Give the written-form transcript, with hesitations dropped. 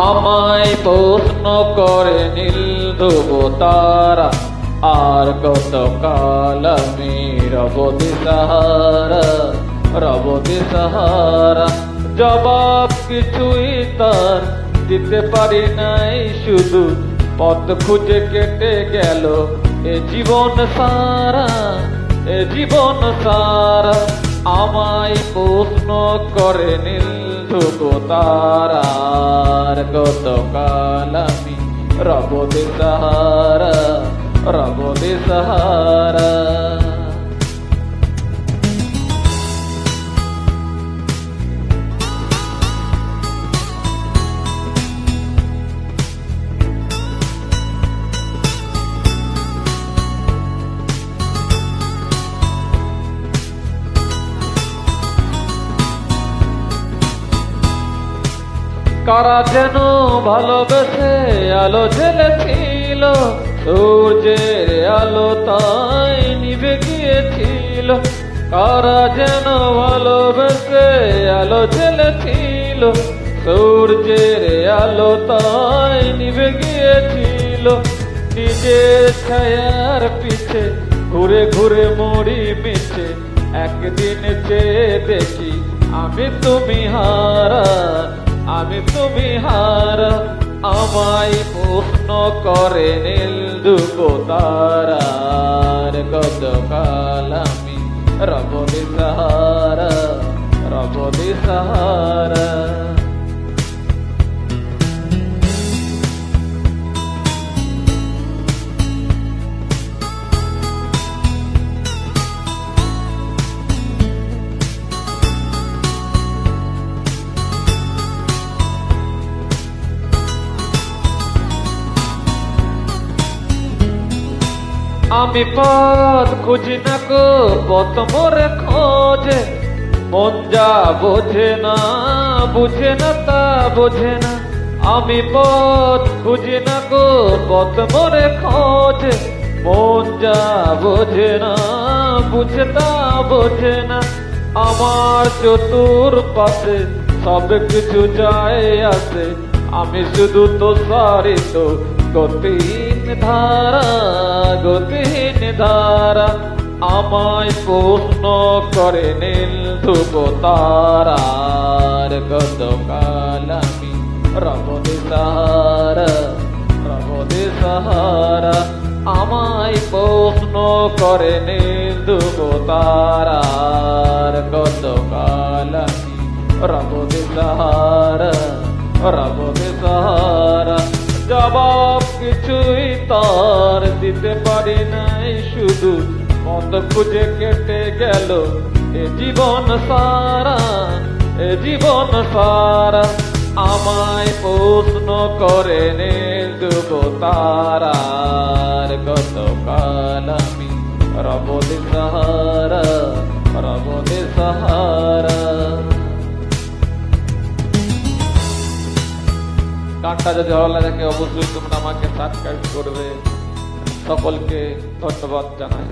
আমায় প্রশ্ন করে নীল ধ্রুব তারা, আর কত কাল আমি রব দিশাহারা, রব দিশাহারা। জবাব কিছুই তার দিতে পারি নাই, শুধু পথ খুঁজে কেটে গেল এ জীবন সারা, এ জীবন সারা। আমায় প্রশ্ন করে নীল ধ্রুব তারা, আর কত কাল আমি রব দিশাহারা, রব দিশাহারা। কারা যেন ভালোবেসে আলো জ্বেলেছিল, সূর্যের আলো তাই নিভে গিয়েছিল। কারা যেন ভালোবেসে আলো জ্বেলেছিল, সূর্যের আলো তাই নিভে গিয়েছিল। নিজের ছায়ার পিছে ঘুরে ঘুরে মরি মিছে, একদিন চেয়ে দেখি আমি তুমি হারা, আমি তুমি হারা। আমায় প্রশ্ন করে নীল ধ্রুব তারা, আর কত কাল আমি রব দিশাহারা, রব দিশাহারা। আমি পথ খুঁজি না গো, পথ মোরে খোঁজে। মন যা বোঝে না, বুঝে না তা বোঝে না। আমি পথ খুঁজি না গো, পথ মোরে খোঁজে। মন যা বোঝে না, বুঝে তা বোঝে না। আমার চতুর পাশে সব কিছু যায় আসে, আমি শুধু তো সারিত গতিহীন ধারা, গতিহীন ধারা। আমায় প্রশ্ন করে নীল ধ্রুব তারা, আর কত কাল আমি রব দিশাহারা, রব দিশাহারা। আমায় প্রশ্ন করে নীল ধ্রুব তারা, আর কত কাল আমি রব দিশাহারা, রব দিশাহারা। জবাব কিছুই তার দিতে পারি নাই, শুধু পথ খুঁজে কেটে গেল এ জীবন সারা, এ জীবন সারা। আমায় প্রশ্ন করে নীল ধ্রুব তারা, আর কত কাল আমি রব দিশাহারা, রব দিশাহারা। গানটা যদি ভালো লাগে অবশ্যই তোমরা আমাকে সাবস্ক্রাইব করবে। সকলকে ধন্যবাদ জানাই।